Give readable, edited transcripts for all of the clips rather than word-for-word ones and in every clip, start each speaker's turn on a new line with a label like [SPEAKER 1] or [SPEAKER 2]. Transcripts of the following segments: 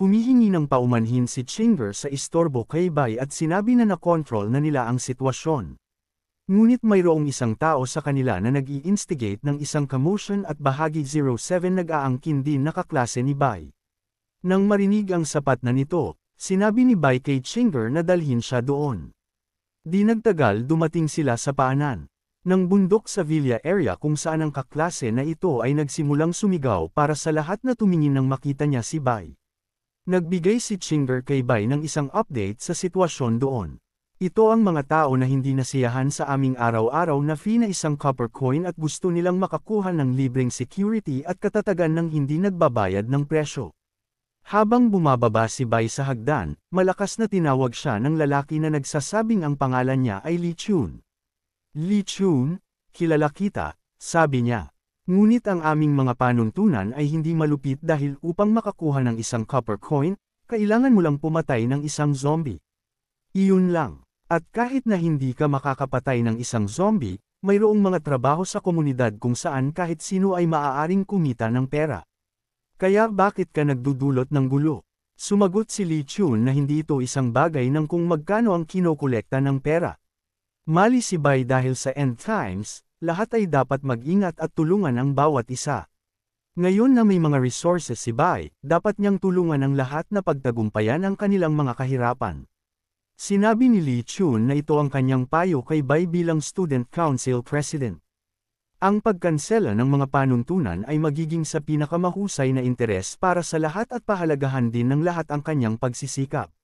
[SPEAKER 1] Humihingi ng paumanhin si Chinger sa istorbo kay Bai at sinabi na na-control na nila ang sitwasyon. Ngunit mayroong isang tao sa kanila na nag-i-instigate ng isang commotion at bahagi 07 nag-aangkin din na kaklase ni Bai. Nang marinig ang sapat na nito, sinabi ni Bai kay Chinger na dalhin siya doon. Di nagtagal dumating sila sa paanan ng bundok sa Villa area kung saan ang kaklase na ito ay nagsimulang sumigaw para sa lahat na tumingin nang makita niya si Bai. Nagbigay si Chinger kay Bai ng isang update sa sitwasyon doon. Ito ang mga tao na hindi nasiyahan sa aming araw-araw na fee na isang copper coin at gusto nilang makakuha ng libreng security at katatagan ng hindi nagbabayad ng presyo. Habang bumababa si Bai sa hagdan, malakas na tinawag siya ng lalaki na nagsasabing ang pangalan niya ay Lee Chun. Lee Chun, kilala kita, sabi niya. Ngunit ang aming mga panuntunan ay hindi malupit dahil upang makakuha ng isang copper coin, kailangan mo lang pumatay ng isang zombie. Iyon lang. At kahit na hindi ka makakapatay ng isang zombie, mayroong mga trabaho sa komunidad kung saan kahit sino ay maaaring kumita ng pera. Kaya bakit ka nagdudulot ng gulo? Sumagot si Lee Chun na hindi ito isang bagay ng kung magkano ang kinokolekta ng pera. Mali si Bai dahil sa end times, lahat ay dapat mag-ingat at tulungan ang bawat isa. Ngayon na may mga resources si Bai, dapat niyang tulungan ang lahat na pagtagumpayan ang kanilang mga kahirapan. Sinabi ni Lee Chun na ito ang kanyang payo kay Bai bilang Student Council President. Ang pagkansela ng mga panuntunan ay magiging sa pinakamahusay na interes para sa lahat at pahalagahan din ng lahat ang kanyang pagsisikap.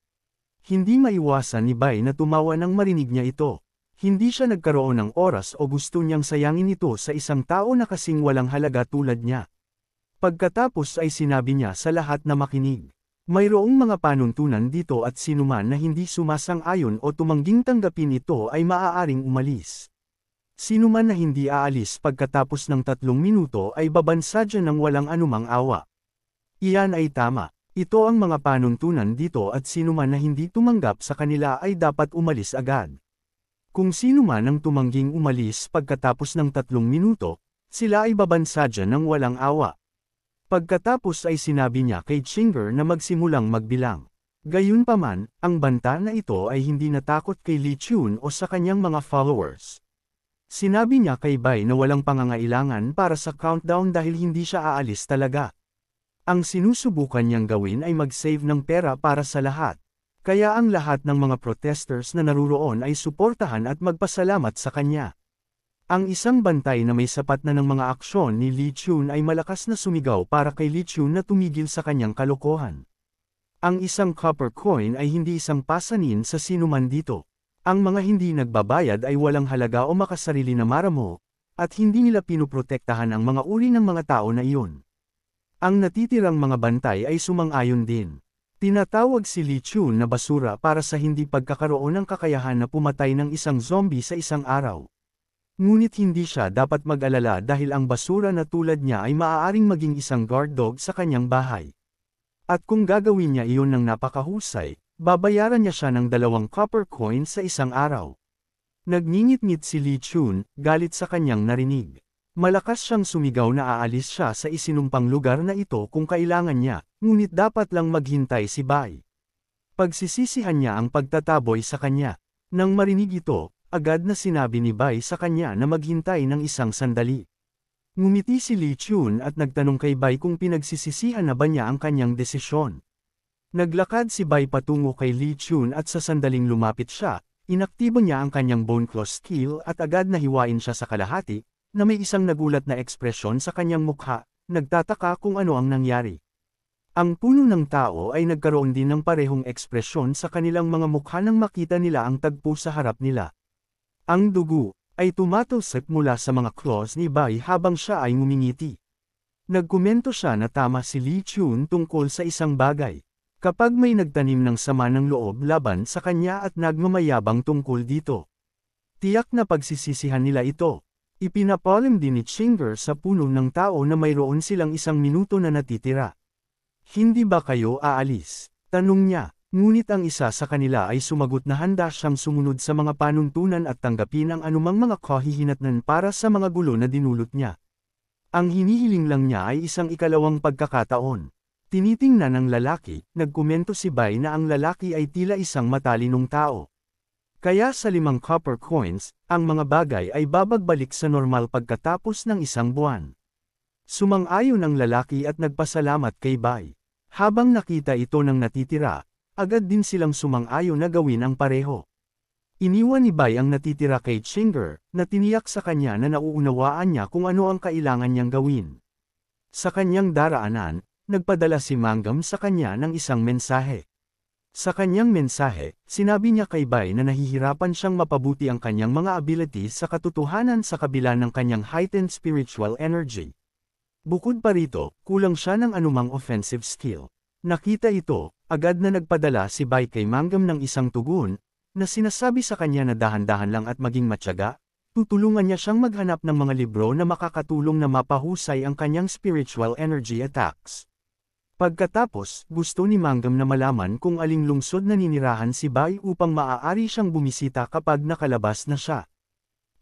[SPEAKER 1] Hindi maiwasan ni Bai na tumawa nang marinig niya ito. Hindi siya nagkaroon ng oras o gusto niyang sayangin ito sa isang tao na kasing walang halaga tulad niya. Pagkatapos ay sinabi niya sa lahat na makinig. Mayroong mga panuntunan dito at sinuman na hindi sumasang-ayon o tumangging tanggapin ito ay maaaring umalis. Sinuman na hindi aalis pagkatapos ng 3 minuto ay babansadya ng walang anumang awa. Iyan ay tama. Ito ang mga panuntunan dito at sinuman na hindi tumanggap sa kanila ay dapat umalis agad. Kung sino man ang tumangging umalis pagkatapos ng 3 minuto, sila ay babansadya ng walang awa. Pagkatapos ay sinabi niya kay Chinger na magsimulang magbilang. Gayunpaman, ang banta na ito ay hindi natakot kay Lee Chun o sa kanyang mga followers. Sinabi niya kay Bai na walang pangangailangan para sa countdown dahil hindi siya aalis talaga. Ang sinusubukan niyang gawin ay mag-save ng pera para sa lahat. Kaya ang lahat ng mga protesters na naruroon ay suportahan at magpasalamat sa kanya. Ang isang bantay na may sapat na ng mga aksyon ni Lee Chun ay malakas na sumigaw para kay Lee Chun na tumigil sa kanyang kalokohan. Ang isang copper coin ay hindi isang pasanin sa sinuman dito. Ang mga hindi nagbabayad ay walang halaga o makasarili na maramo, at hindi nila pinuprotektahan ang mga uri ng mga tao na iyon. Ang natitirang mga bantay ay sumang-ayon din. Tinatawag si Lee Chun na basura para sa hindi pagkakaroon ng kakayahan na pumatay ng isang zombie sa isang araw. Ngunit hindi siya dapat mag-alala dahil ang basura na tulad niya ay maaaring maging isang guard dog sa kanyang bahay. At kung gagawin niya iyon ng napakahusay, babayaran niya siya ng 2 copper coin sa isang araw. Nagngingit-ngit si Lee Chun, galit sa kanyang narinig. Malakas siyang sumigaw na aalis siya sa isinumpang lugar na ito kung kailangan niya, ngunit dapat lang maghintay si Bai. Pagsisisihan niya ang pagtataboy sa kanya. Nang marinig ito, agad na sinabi ni Bai sa kanya na maghintay ng isang sandali. Ngumiti si Lee Chun at nagtanong kay Bai kung pinagsisisihan na ba niya ang kanyang desisyon. Naglakad si Bai patungo kay Lee Chun at sa sandaling lumapit siya, inaktibo niya ang kanyang bone claw skill at agad na hiwain siya sa kalahati, na may isang nagulat na ekspresyon sa kanyang mukha, nagtataka kung ano ang nangyari. Ang puno ng tao ay nagkaroon din ng parehong ekspresyon sa kanilang mga mukha nang makita nila ang tagpo sa harap nila. Ang dugo ay tumatalsik mula sa mga claws ni Bai habang siya ay ngumingiti. Nagkomento siya na tama si Lee Chun tungkol sa isang bagay. Kapag may nagtanim ng sama ng loob laban sa kanya at nagmamayabang tungkol dito, tiyak na pagsisisihan nila ito. Ipinapalim din ni Chinger sa puno ng tao na mayroon silang 1 minuto na natitira. Hindi ba kayo aalis? Tanong niya, ngunit ang isa sa kanila ay sumagot na handa siyang sumunod sa mga panuntunan at tanggapin ang anumang mga kahihinatnan para sa mga gulo na dinulot niya. Ang hinihiling lang niya ay isang ikalawang pagkakataon. Tinitingnan ng lalaki, nagkomento si Bai na ang lalaki ay tila isang matalinong tao. Kaya sa 5 copper coins, ang mga bagay ay babagbalik sa normal pagkatapos ng isang buwan. Sumang-ayon ang lalaki at nagpasalamat kay Bai. Habang nakita ito ng natitira, agad din silang sumang-ayon na gawin ang pareho. Iniwan ni Bai ang natitira kay Chinger, na tiniyak sa kanya na nauunawaan niya kung ano ang kailangan niyang gawin. Sa kanyang daraanan, nagpadala si Mangum sa kanya ng isang mensahe. Sa kanyang mensahe, sinabi niya kay Bai na nahihirapan siyang mapabuti ang kanyang mga abilities sa katotohanan sa kabila ng kanyang heightened spiritual energy. Bukod pa rito, kulang siya ng anumang offensive skill. Nakita ito, agad na nagpadala si Bai kay Mangum ng isang tugon, na sinasabi sa kanya na dahan-dahan lang at maging matyaga, tutulungan niya siyang maghanap ng mga libro na makakatulong na mapahusay ang kanyang spiritual energy attacks. Pagkatapos, gusto ni Mangum na malaman kung aling lungsod naninirahan si Bai upang maaari siyang bumisita kapag nakalabas na siya.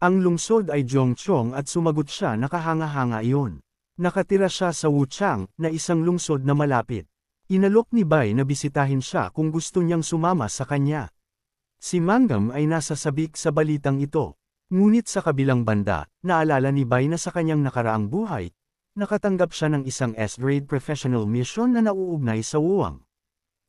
[SPEAKER 1] Ang lungsod ay Zhongchong at sumagot siya na kahanga-hanga iyon. Nakatira siya sa Wuchang, na isang lungsod na malapit. Inalok ni Bai na bisitahin siya kung gusto niyang sumama sa kanya. Si Mangum ay nasa sabik sa balitang ito. Ngunit sa kabilang banda, naalala ni Bai na sa kanyang nakaraang buhay, nakatanggap siya ng isang S-grade professional mission na nauugnay sa Wuwang.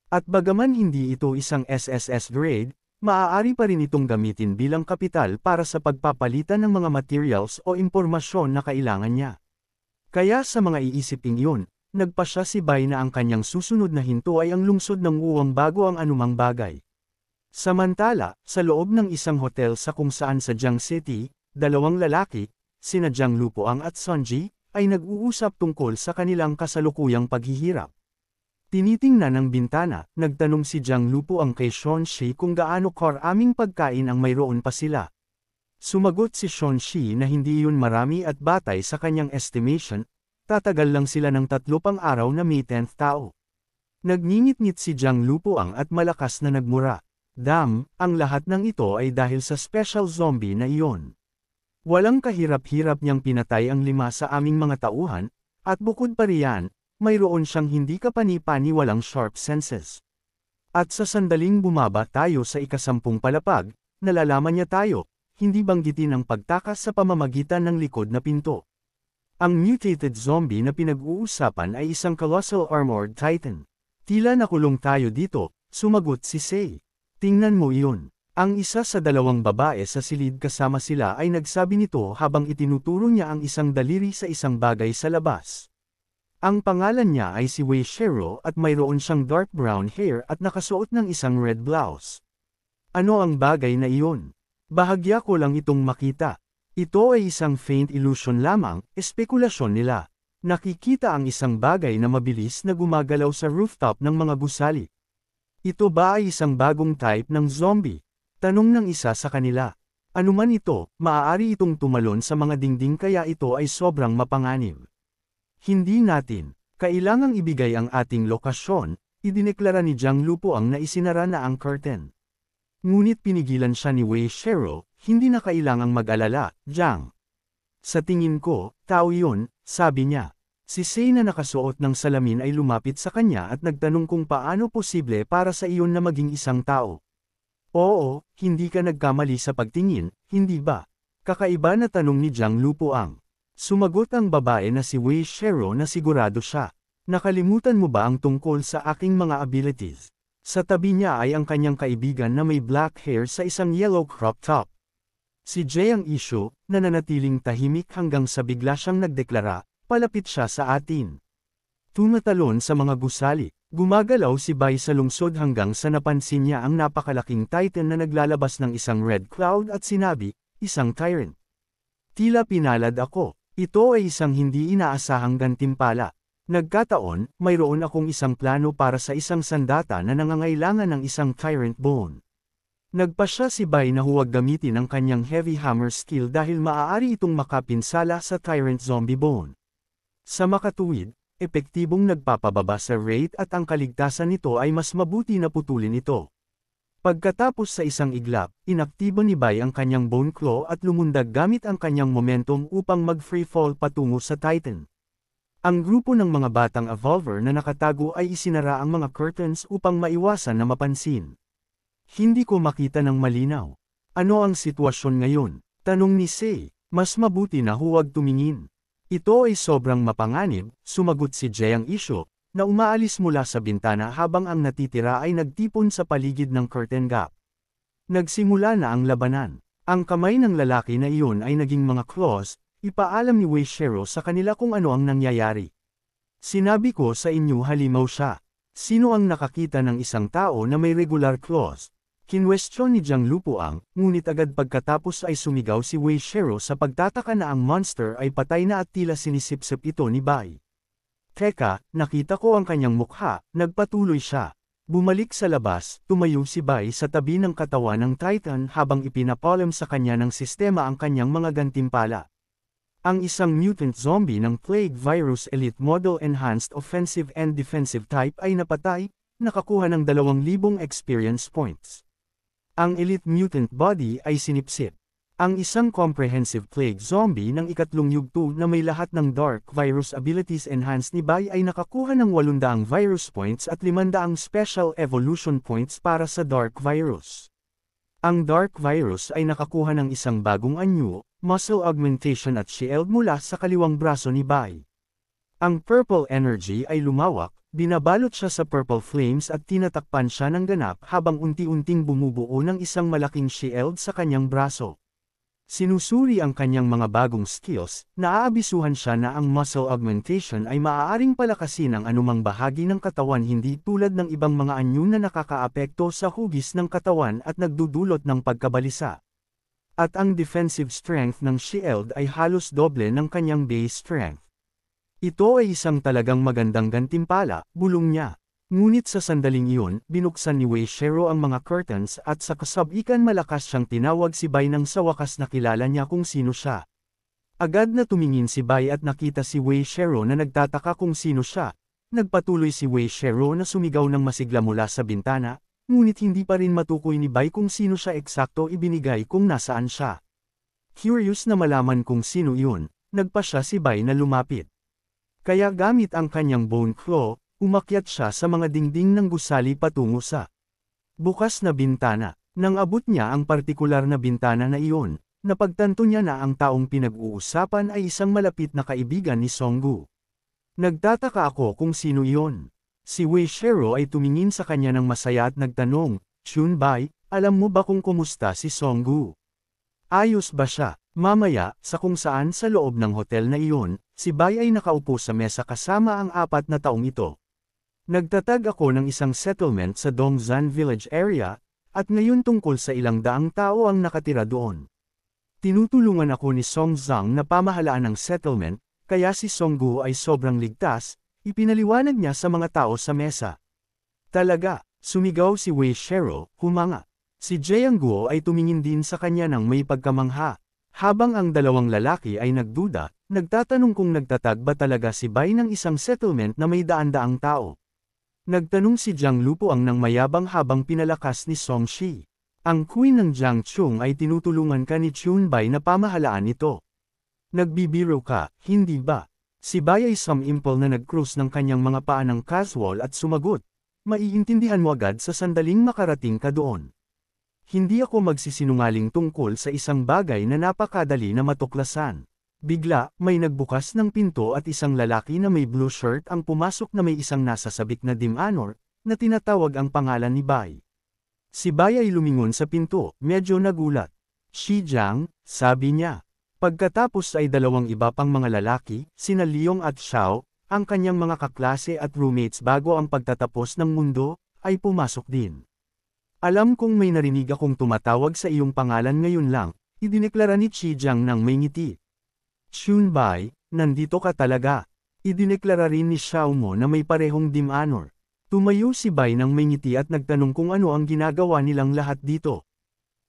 [SPEAKER 1] At bagaman hindi ito isang SSS grade, maaari pa rin itong gamitin bilang kapital para sa pagpapalitan ng mga materials o impormasyon na kailangan niya. Kaya sa mga iisiping iyon, nagpasya si Bai na ang kanyang susunod na hinto ay ang lungsod ng Wuwang bago ang anumang bagay. Samantala, sa loob ng isang hotel sa kung saan sa Jiang City, 2 lalaki, sina Jiang Lupoang at Sonji, ay nag-uusap tungkol sa kanilang kasalukuyang paghihirap. Tinitingnan ng bintana, nagtanong si Jiang Lupoang kay Shonshi kung gaano karaming pagkain ang mayroon pa sila. Sumagot si Shonshi na hindi iyon marami at batay sa kanyang estimation, tatagal lang sila ng 3 pang araw na may 10th tao. Nagngingit-ngit si Jiang Lupoang at malakas na nagmura. Ang lahat ng ito ay dahil sa special zombie na iyon. Walang kahirap-hirap niyang pinatay ang 5 sa aming mga tauhan, at bukod pa riyan, mayroon siyang hindi kapani-pani walang sharp senses. At sa sandaling bumaba tayo sa ika-10 palapag, nalalaman niya tayo, hindi banggitin ang pagtakas sa pamamagitan ng likod na pinto. Ang mutated zombie na pinag-uusapan ay isang colossal armored titan. Tila nakulong tayo dito, sumagot si Sei. Tingnan mo iyon. Ang isa sa 2 babae sa silid kasama sila ay nagsabi nito habang itinuturo niya ang isang daliri sa isang bagay sa labas. Ang pangalan niya ay si Wei Shero at mayroon siyang dark brown hair at nakasuot ng isang red blouse. Ano ang bagay na iyon? Bahagya ko lang itong makita. Ito ay isang faint illusion lamang, espekulasyon nila. Nakikita ang isang bagay na mabilis na gumagalaw sa rooftop ng mga gusali. Ito ba ay isang bagong type ng zombie? Tanong ng isa sa kanila. Anuman ito, maaari itong tumalon sa mga dingding kaya ito ay sobrang mapanganib. Hindi natin. Kailangang ibigay ang ating lokasyon, idineklara ni Jiang Lupoang na isinara na ang curtain. Ngunit pinigilan siya ni Wei Shero, hindi na kailangang mag-alala, Jiang. Sa tingin ko, tao yun, sabi niya. Si Sei na nakasuot ng salamin ay lumapit sa kanya at nagtanong kung paano posible para sa iyon na maging isang tao. Oo, hindi ka nagkamali sa pagtingin, hindi ba? Kakaiba na tanong ni Jiang Lupoang. Sumagot ang babae na si Wei Shero na sigurado siya. Nakalimutan mo ba ang tungkol sa aking mga abilities? Sa tabi niya ay ang kanyang kaibigan na may black hair sa isang yellow crop top. Si Jiang Ishu, nananatiling tahimik hanggang sa bigla siyang nagdeklara, palapit siya sa atin. Tumatalon sa mga gusali. Gumagalaw si Bai sa lungsod hanggang sa napansin niya ang napakalaking titan na naglalabas ng isang red cloud at sinabi, isang tyrant. Tila pinalad ako. Ito ay isang hindi inaasahang gantimpala. Nagkataon, mayroon akong isang plano para sa isang sandata na nangangailangan ng isang tyrant bone. Nagpasya si Bai na huwag gamitin ang kanyang heavy hammer skill dahil maaari itong makapinsala sa tyrant zombie bone. Sa makatuwid, epektibong nagpapababa sa rate at ang kaligtasan nito ay mas mabuti na putulin ito. Pagkatapos sa isang iglap, inaktibo ni Bai ang kanyang bone claw at lumundag gamit ang kanyang momentum upang mag-free fall patungo sa Titan. Ang grupo ng mga batang evolver na nakatago ay isinara ang mga curtains upang maiwasan na mapansin. Hindi ko makita ng malinaw. Ano ang sitwasyon ngayon? Tanong ni Sei. Mas mabuti na huwag tumingin. Ito ay sobrang mapanganib, sumagot si Jae Isho, na umaalis mula sa bintana habang ang natitira ay nagtipon sa paligid ng curtain gap. Nagsimula na ang labanan. Ang kamay ng lalaki na iyon ay naging mga claws, ipaalam ni Wei Shero sa kanila kung ano ang nangyayari. Sinabi ko sa inyo halimaw siya. Sino ang nakakita ng isang tao na may regular claws? Kinwestiyon ni Jiang Lupuang, ngunit agad pagkatapos ay sumigaw si Wei Shero sa pagtataka na ang monster ay patay na at tila sinisipsip ito ni Bai. Teka, nakita ko ang kanyang mukha, nagpatuloy siya. Bumalik sa labas, tumayo si Bai sa tabi ng katawan ng Titan habang ipinapalm sa kanya ng sistema ang kanyang mga gantimpala. Ang isang mutant zombie ng Plague Virus Elite Model Enhanced Offensive and Defensive Type ay napatay, nakakuha ng 2,000 experience points. Ang Elite Mutant Body ay sinipsip. Ang isang comprehensive Plague Zombie ng ikatlong yugto na may lahat ng Dark Virus abilities enhanced ni Bai ay nakakuha ng 800 Virus Points at 500 Special Evolution Points para sa Dark Virus. Ang Dark Virus ay nakakuha ng isang bagong anyo, Muscle Augmentation at Shield mula sa kaliwang braso ni Bai. Ang Purple Energy ay lumawak, binabalot siya sa Purple Flames at tinatakpan siya ng ganap habang unti-unting bumubuo ng isang malaking shield sa kanyang braso. Sinusuri ang kanyang mga bagong skills, naaabisuhan siya na ang muscle augmentation ay maaaring palakasin ang anumang bahagi ng katawan hindi tulad ng ibang mga anyo na nakakaapekto sa hugis ng katawan at nagdudulot ng pagkabalisa. At ang defensive strength ng shield ay halos doble ng kanyang base strength. Ito ay isang talagang magandang gantimpala, bulong niya. Ngunit sa sandaling iyon, binuksan ni Wei Shero ang mga curtains at sa kasabikan malakas siyang tinawag si Bai nang sa wakas nakilala niya kung sino siya. Agad na tumingin si Bai at nakita si Wei Shero na nagtataka kung sino siya. Nagpatuloy si Wei Shero na sumigaw ng masigla mula sa bintana, ngunit hindi pa rin matukoy ni Bai kung sino siya eksakto ibinigay kung nasaan siya. Curious na malaman kung sino iyon, nagpa siya si Bai na lumapit. Kaya gamit ang kanyang bone claw, umakyat siya sa mga dingding ng gusali patungo sa bukas na bintana. Nang abot niya ang partikular na bintana na iyon, napagtanto niya na ang taong pinag-uusapan ay isang malapit na kaibigan ni Songgu. Nagtataka ako kung sino iyon. Si Wei Shero ay tumingin sa kanya ng masaya at nagtanong, "Chun Bai, alam mo ba kung kumusta si Songgu? Ayos ba siya?" Mamaya, sa kung saan sa loob ng hotel na iyon, si Bai ay nakaupo sa mesa kasama ang 4 na taong ito. Nagtatag ako ng isang settlement sa Dongzan Village area, at ngayon tungkol sa ilang daang tao ang nakatira doon. Tinutulungan ako ni Song Zhang na pamahalaan ng settlement, kaya si Songgu ay sobrang ligtas, ipinaliwanag niya sa mga tao sa mesa. Talaga, sumigaw si Wei Shero, humanga. Si Jiang Guo ay tumingin din sa kanya ng may pagkamangha. Habang ang dalawang lalaki ay nagduda, nagtatanong kung nagtatag ba talaga si Bai ng isang settlement na may daan-daang tao. Nagtanong si Jiang Lupuang ng mayabang habang pinalakas ni Song Shi. Ang queen ng Jiangchung ay tinutulungan ka ni Chun Bai na pamahalaan ito. Nagbibiro ka, hindi ba? Si Bai ay sumimple na nag-cruise ng kanyang mga paa ng casual at sumagot. Maiintindihan mo agad sa sandaling makarating ka doon. Hindi ako magsisinungaling tungkol sa isang bagay na napakadali na matuklasan. Bigla, may nagbukas ng pinto at isang lalaki na may blue shirt ang pumasok na may isang nasasabik na Dimanor, na tinatawag ang pangalan ni Bai. Si Bai ay lumingon sa pinto, medyo nagulat. "Shi Jiang," sabi niya. Pagkatapos ay dalawang iba pang mga lalaki, sina Liong at Xiao, ang kanyang mga kaklase at roommates bago ang pagtatapos ng mundo, ay pumasok din. "Alam kong may narinig akong tumatawag sa iyong pangalan ngayon lang," idineklara ni Shi Jiang nang may ngiti. "Chun Bai, nandito ka talaga." Idineklara rin ni Xiao Mo na may parehong Dimanor. Tumayo si Bai nang may ngiti at nagtanong kung ano ang ginagawa nilang lahat dito.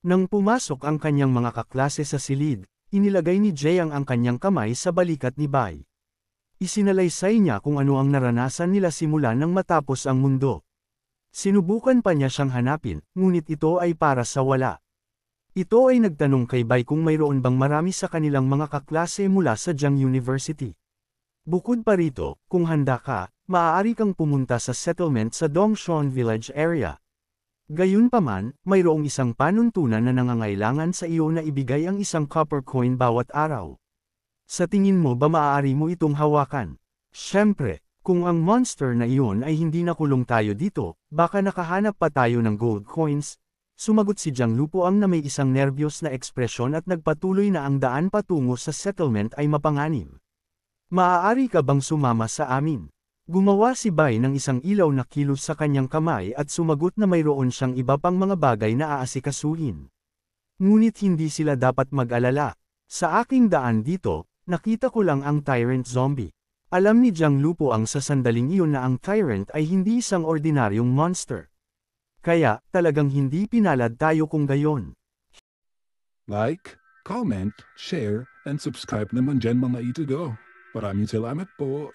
[SPEAKER 1] Nang pumasok ang kanyang mga kaklase sa silid, inilagay ni Jiang ang kanyang kamay sa balikat ni Bai. Isinalaysay niya kung ano ang naranasan nila simula nang matapos ang mundo. Sinubukan pa niya siyang hanapin, ngunit ito ay para sa wala. Ito ay nagtanong kay Bai kung mayroon bang marami sa kanilang mga kaklase mula sa Jiang University. Bukod pa rito, kung handa ka, maaari kang pumunta sa settlement sa Dongshan Village area. Gayunpaman, mayroong isang panuntunan na nangangailangan sa iyo na ibigay ang isang copper coin bawat araw. Sa tingin mo ba maaari mo itong hawakan? Siyempre, kung ang monster na iyon ay hindi nakulong tayo dito, baka nakahanap pa tayo ng gold coins. Sumagot si Jiang Lupoang na may isang nerbiyos na ekspresyon at nagpatuloy na ang daan patungo sa settlement ay mapanganib. Maaari ka bang sumama sa amin? Gumawa si Bai ng isang ilaw na kilos sa kanyang kamay at sumagot na mayroon siyang iba pang mga bagay na aasikasuhin. Ngunit hindi sila dapat mag-alala. Sa aking daan dito, nakita ko lang ang tyrant zombie. Alam ni Jiang Lupoang sa sandaling iyon na ang tyrant ay hindi isang ordinaryong monster. Kaya, talagang hindi pinalad tayo kung gayon.
[SPEAKER 2] Like, comment, share, and subscribe naman dyan mga itudo. Maraming salamat po.